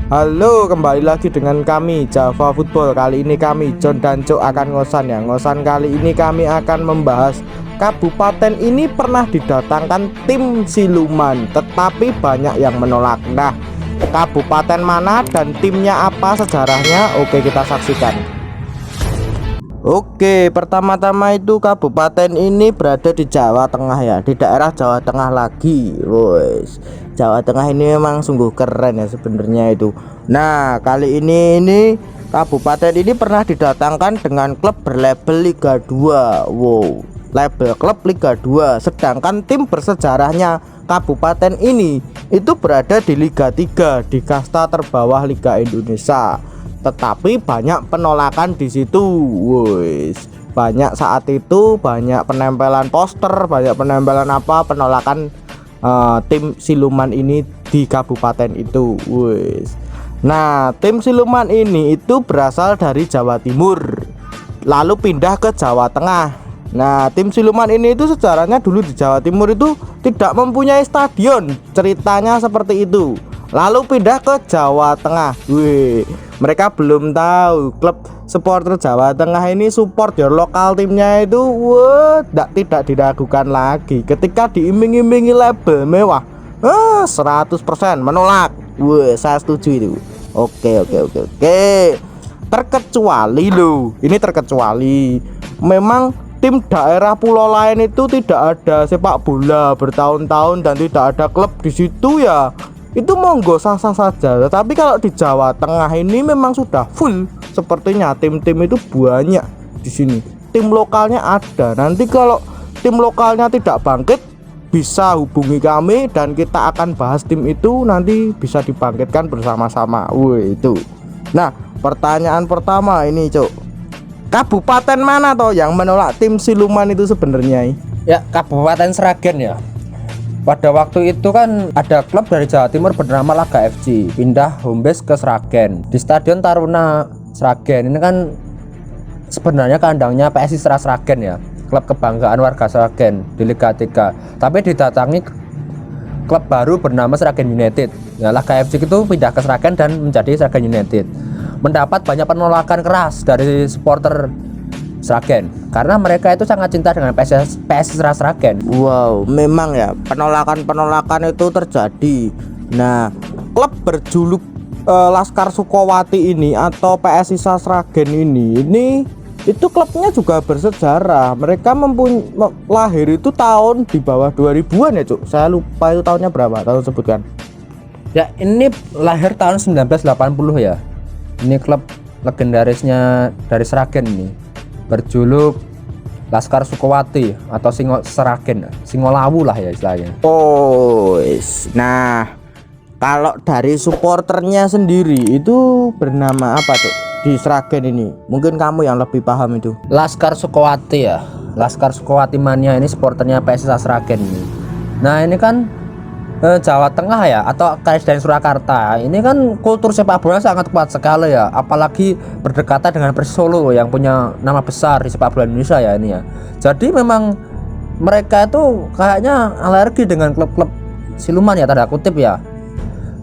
Halo, kembali lagi dengan kami Java Football. Kali ini kami John dan Cok akan ngosan ya. Ngosan kali ini kami akan membahas kabupaten ini pernah didatangkan tim siluman, tetapi banyak yang menolak. Nah, kabupaten mana dan timnya apa sejarahnya? Oke, kita saksikan. Oke, pertama-tama itu kabupaten ini berada di Jawa Tengah ya, di daerah Jawa Tengah lagi. Wes, Jawa Tengah ini memang sungguh keren ya sebenarnya itu. Nah, kali ini kabupaten ini pernah didatangkan dengan klub berlabel Liga 2. Wow, label klub Liga 2. Sedangkan tim bersejarahnya kabupaten ini itu berada di Liga 3 di kasta terbawah Liga Indonesia. Tetapi banyak penolakan di situ. Wes, banyak saat itu banyak penempelan poster, banyak penempelan penolakan tim siluman ini di kabupaten itu. Wes. Nah, tim siluman ini itu berasal dari Jawa Timur, lalu pindah ke Jawa Tengah. Nah, tim siluman ini itu sejarahnya dulu di Jawa Timur itu tidak mempunyai stadion, ceritanya seperti itu. Lalu pindah ke Jawa Tengah. Wih, mereka belum tahu klub supporter Jawa Tengah ini support your lokal timnya itu tidak diragukan lagi ketika diiming-imingi label mewah. 100% menolak. Wah, saya setuju itu. Oke. Terkecuali loh, ini terkecuali memang tim daerah pulau lain itu tidak ada sepak bola bertahun-tahun dan tidak ada klub di situ ya. Itu monggo sah-sah saja. Tetapi kalau di Jawa Tengah ini memang sudah full. Sepertinya tim-tim itu banyak di sini. Tim lokalnya ada. Nanti kalau tim lokalnya tidak bangkit, bisa hubungi kami dan kita akan bahas tim itu, nanti bisa dibangkitkan bersama-sama. Wih, itu. Nah, pertanyaan pertama ini, Cok. Kabupaten mana toh yang menolak tim siluman itu sebenarnya? Ya, Kabupaten Sragen ya. Pada waktu itu kan ada klub dari Jawa Timur bernama Laga FC pindah home base ke Sragen di Stadion Taruna Sragen. Ini kan sebenarnya kandangnya PSI Sragen ya, klub kebanggaan warga Sragen di Liga 3. Tapi didatangi klub baru bernama Sragen United. Ya, Laga FC itu pindah ke Sragen dan menjadi Sragen United. Mendapat banyak penolakan keras dari supporter Sragen karena mereka itu sangat cinta dengan PSI Sragen. Wow, memang ya penolakan itu terjadi. Nah, klub berjuluk Laskar Sukowati ini atau PSI Sragen ini itu klubnya juga bersejarah. Mereka lahir itu tahun di bawah 2000-an ya, Cuk. Saya lupa itu tahunnya berapa, tahun sebutkan. Ya, ini lahir tahun 1980 ya. Ini klub legendarisnya dari Sragen ini, berjuluk Laskar Sukowati atau Sragen, Singolawu lah ya istilahnya. Oh, nah kalau dari supporternya sendiri itu bernama apa tuh di Sragen ini? Mungkin kamu yang lebih paham itu. Laskar Sukowati ya, Laskar Sukowati mania ini supporternya PSIS Sragen ini. Nah, ini kan Jawa Tengah ya atau KSDN Surakarta. Ini kan kultur sepak bola sangat kuat sekali ya, apalagi berdekatan dengan Persis Solo yang punya nama besar di sepak bola Indonesia ya ini ya. Jadi memang mereka itu kayaknya alergi dengan klub-klub siluman ya, tanda kutip ya.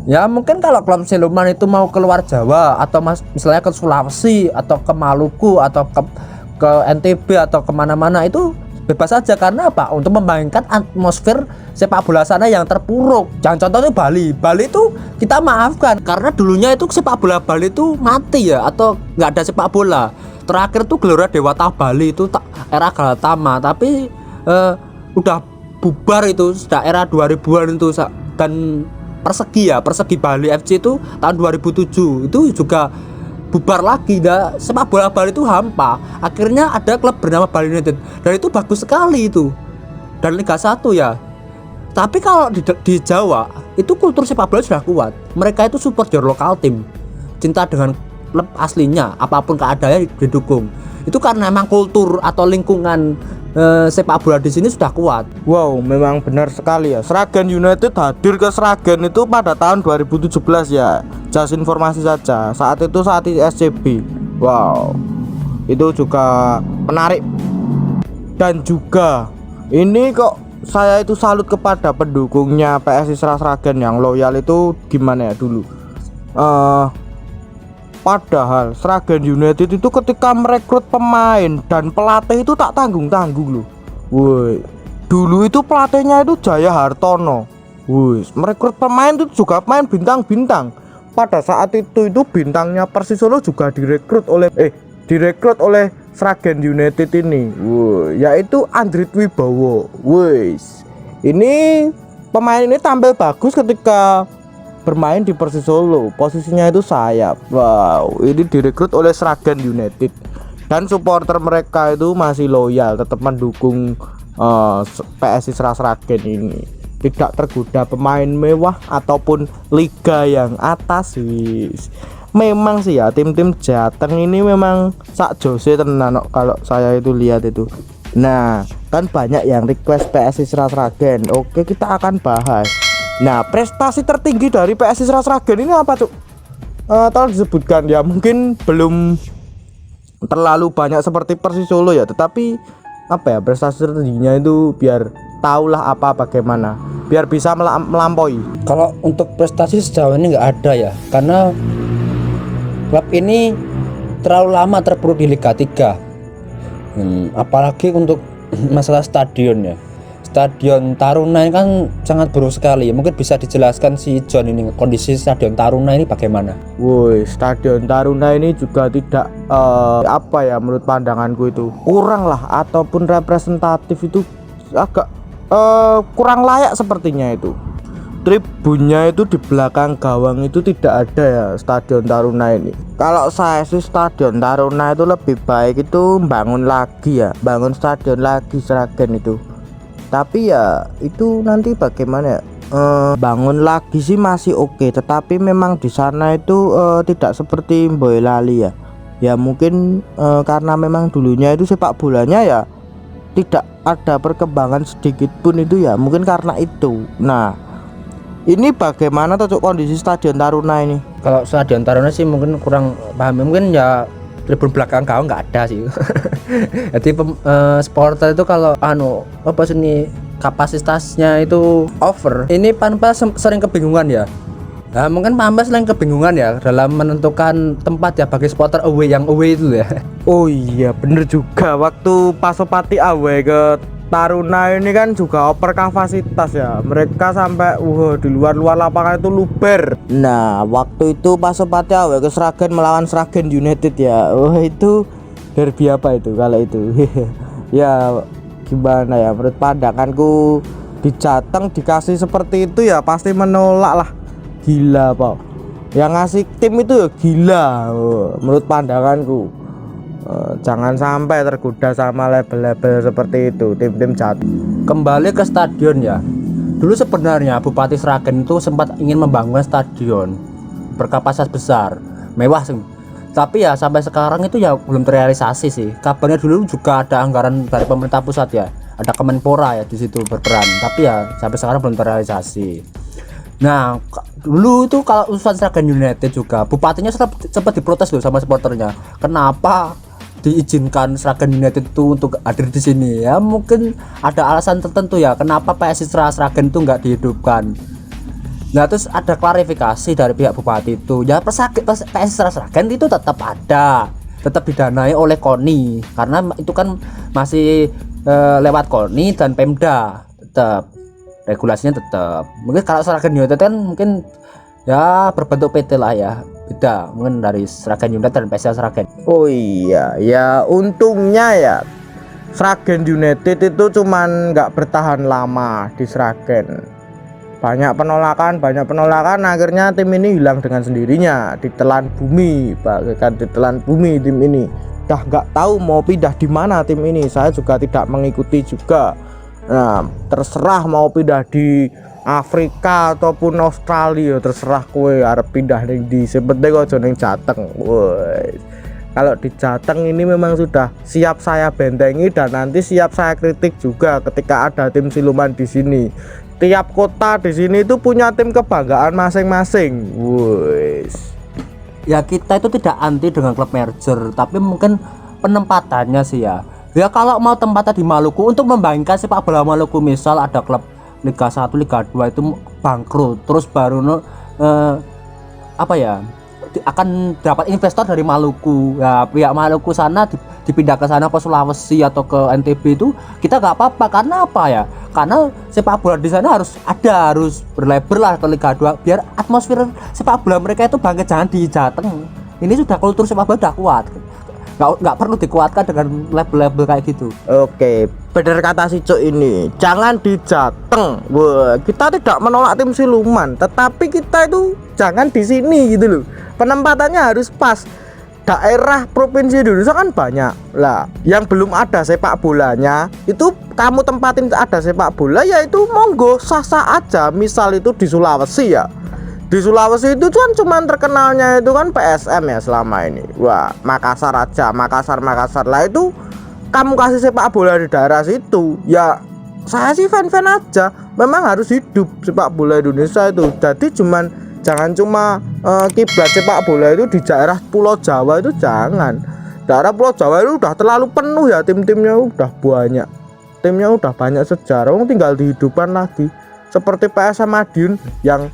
Ya mungkin kalau klub siluman itu mau keluar Jawa atau misalnya ke Sulawesi atau ke Maluku atau ke NTB atau kemana-mana itu bebas saja. Karena apa? Untuk membangkitkan atmosfer sepak bola sana yang terpuruk. Jangan contohnya Bali itu kita maafkan karena dulunya itu sepak bola Bali itu mati ya, atau nggak ada sepak bola. Terakhir tuh Gelora Dewata Bali itu era Galatama, tapi udah bubar itu sudah era 2000-an itu. Dan Persegi Bali FC itu tahun 2007 itu juga bubar lagi. Sepak bola Bali itu hampa. Akhirnya ada klub bernama Bali United dan itu bagus sekali itu, dan Liga 1 ya. Tapi kalau di Jawa itu kultur sepak bola sudah kuat. Mereka itu support your local team, cinta dengan klub aslinya, apapun keadaannya didukung. Itu karena memang kultur atau lingkungan sepak bola di sini sudah kuat. Wow, memang benar sekali ya. Sragen United hadir ke Sragen itu pada tahun 2017 ya. Just informasi saja. Saat itu SCB. Wow, itu juga menarik. Dan juga ini kok saya itu salut kepada pendukungnya PSI Sragen yang loyal itu gimana ya dulu. eh padahal Sragen United itu ketika merekrut pemain dan pelatih itu tak tanggung-tanggung loh. Woi, dulu itu pelatihnya itu Jaya Hartono. Woi, merekrut pemain itu juga pemain bintang-bintang. Pada saat itu bintangnya Persis Solo juga direkrut oleh Sragen United ini. Woi, yaitu Andrit Wibowo. Woi, ini pemain ini tampil bagus ketika bermain di Persis Solo, posisinya itu sayap. Wow, ini direkrut oleh Sragen United dan supporter mereka itu masih loyal, tetap mendukung PSI Sragen ini. Tidak tergoda pemain mewah ataupun liga yang atas. Wis. Memang sih ya tim-tim Jateng ini memang sak jose tenan kalau saya itu lihat itu. Nah, kan banyak yang request PSI Sragen. Oke, kita akan bahas. Nah, prestasi tertinggi dari PSI Sragen ini apa, Cuk? Tolong disebutkan ya. Mungkin belum terlalu banyak seperti Persis Solo ya, tetapi apa ya, prestasi tertingginya itu biar tahulah apa bagaimana, biar bisa melampaui. Kalau untuk prestasi sejauh ini nggak ada ya, karena klub ini terlalu lama terpuruk di Liga 3. Apalagi untuk masalah stadion ya. Stadion Taruna ini kan sangat buruk sekali. Mungkin bisa dijelaskan si John ini kondisi Stadion Taruna ini bagaimana? Woi, Stadion Taruna ini juga tidak apa ya, menurut pandanganku itu kurang lah, ataupun representatif itu agak kurang layak sepertinya itu. Tribunnya itu di belakang gawang itu tidak ada ya Stadion Taruna ini. Kalau saya sih Stadion Taruna itu lebih baik itu bangun lagi ya, bangun stadion lagi Sragen itu. Tapi ya itu nanti bagaimana ya, bangun lagi sih masih oke, tetapi memang di sana itu tidak seperti Boyolali ya. Ya mungkin karena memang dulunya itu sepak bolanya ya tidak ada perkembangan sedikit pun itu ya, mungkin karena itu. Nah, ini bagaimana tuh kondisi Stadion Taruna ini? Kalau Stadion Taruna sih mungkin kurang paham, mungkin ya tribun belakang gawang nggak ada sih. Jadi supporter itu kalau apa sini kapasitasnya itu over, ini Pampas sering kebingungan ya. Nah, mungkin Pampas sering kebingungan ya dalam menentukan tempat ya bagi supporter yang away itu ya. Oh iya, bener juga, waktu Pasopati away ke Taruna ini kan juga over kapasitas ya. Mereka sampai di luar lapangan itu luber. Nah, waktu itu Pasopati away ke Sragen melawan Sragen United ya. Itu derby apa itu kalau itu? Ya gimana ya, menurut pandanganku di Jateng dikasih seperti itu ya pasti menolak lah. Gila, Pak. Yang ngasih tim itu ya gila. Menurut pandanganku. Jangan sampai tergoda sama label-label seperti itu tim-tim Jateng. Kembali ke stadion ya. Dulu sebenarnya Bupati Sragen itu sempat ingin membangun stadion berkapasitas besar, mewah sih. Tapi ya sampai sekarang itu ya belum terrealisasi sih. Kabarnya dulu juga ada anggaran dari pemerintah pusat ya, ada Kemenpora ya di situ berperan. Tapi ya sampai sekarang belum terrealisasi. Nah, dulu itu kalau urusan Sragen United juga bupatinya sempat diprotes loh sama supporternya. Kenapa diizinkan Sragen United itu untuk hadir di sini? Ya mungkin ada alasan tertentu ya kenapa PSI Sragen itu nggak dihidupkan. Nah, terus ada klarifikasi dari pihak bupati itu ya, PSI Sragen itu tetap ada, tetap didanai oleh KONI karena itu kan masih lewat KONI dan Pemda, tetap regulasinya tetap. Mungkin kalau Sragen United kan mungkin ya berbentuk PT lah ya, beda mungkin dari Sragen United dan PSIS Sragen. Oh iya ya, untungnya ya Sragen United itu cuman nggak bertahan lama di Sragen. Banyak penolakan, akhirnya tim ini hilang dengan sendirinya, ditelan bumi, bahkan ditelan bumi tim ini. Dah nggak tahu mau pindah di mana tim ini. Saya juga tidak mengikuti juga. Nah, terserah mau pindah di Afrika ataupun Australia, terserah kue arep pindah di sepenting aja ning Jateng. Woi, kalau di Jateng ini memang sudah siap saya bentengi dan nanti siap saya kritik juga ketika ada tim siluman di sini. Tiap kota di sini itu punya tim kebanggaan masing-masing. Woi, Ya kita itu tidak anti dengan klub merger, tapi mungkin penempatannya sih ya. Ya kalau mau tempatnya di Maluku untuk membangkitkan sepak bola Maluku, misal ada klub Liga 1, Liga 2 itu bangkrut, terus baru apa ya, akan dapat investor dari Maluku. Ya pihak Maluku sana dipindah ke sana, ke Sulawesi atau ke NTB itu kita nggak apa-apa. Karena apa ya, karena sepak bola di sana harus berlebar lah ke Liga 2 biar atmosfer sepak bola mereka itu bangkit, jangan di Jateng. Ini sudah kultur sepak bola udah kuat, nggak perlu dikuatkan dengan label-label kayak gitu. Oke, bener kata si Cuk ini, jangan di Jateng. Wah, kita tidak menolak tim siluman, tetapi kita itu jangan di sini gitu loh. Penempatannya harus pas. Daerah provinsi Indonesia kan banyak lah, yang belum ada sepak bolanya itu kamu tempatin ada sepak bola, ya itu monggo sah-sah aja. Misal itu di Sulawesi ya, di Sulawesi itu kan cuman terkenalnya itu kan PSM ya selama ini. Wah, Makassar aja, Makassar lah itu kamu kasih sepak bola di daerah situ, ya saya sih fan-fan aja. Memang harus hidup sepak bola Indonesia itu. Jadi jangan cuma kiblat sepak bola itu di daerah Pulau Jawa itu, jangan. Daerah Pulau Jawa itu udah terlalu penuh ya, tim-timnya udah banyak. Timnya udah banyak sejarah, tinggal dihidupkan lagi. Seperti PSM Madiun yang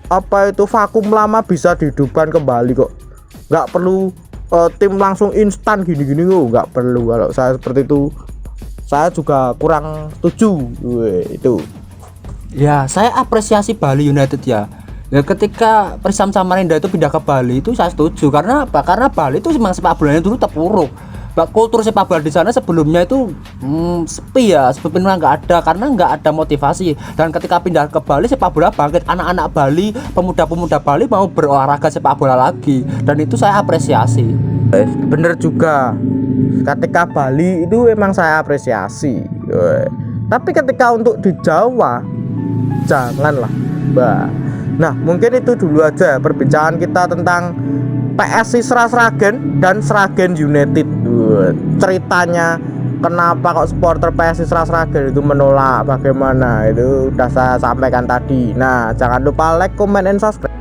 apa itu vakum lama bisa dihidupkan kembali kok. Nggak perlu tim langsung instan gini-gini kok, nggak perlu. Kalau saya seperti itu saya juga kurang setuju. Itu Ya saya apresiasi Bali United ya. Ya ketika Persam Samarinda itu pindah ke Bali itu saya setuju. Karena apa? Karena Bali itu memang sepak bolanya dulu terpuruk. Kultur sepak bola di sana sebelumnya itu sepi ya, sebenarnya nggak ada, karena nggak ada motivasi. Dan ketika pindah ke Bali, sepak bola bangkit, anak-anak Bali, pemuda-pemuda Bali mau berolahraga sepak bola lagi, dan itu saya apresiasi. bener juga, ketika Bali itu emang saya apresiasi. Tapi ketika untuk di Jawa janganlah, Mbak. Nah, mungkin itu dulu aja perbincangan kita tentang PSI Sragen dan Sragen United. Ceritanya kenapa kok supporter PSI Sragen itu menolak, bagaimana itu udah saya sampaikan tadi. Nah, jangan lupa like, comment, and subscribe.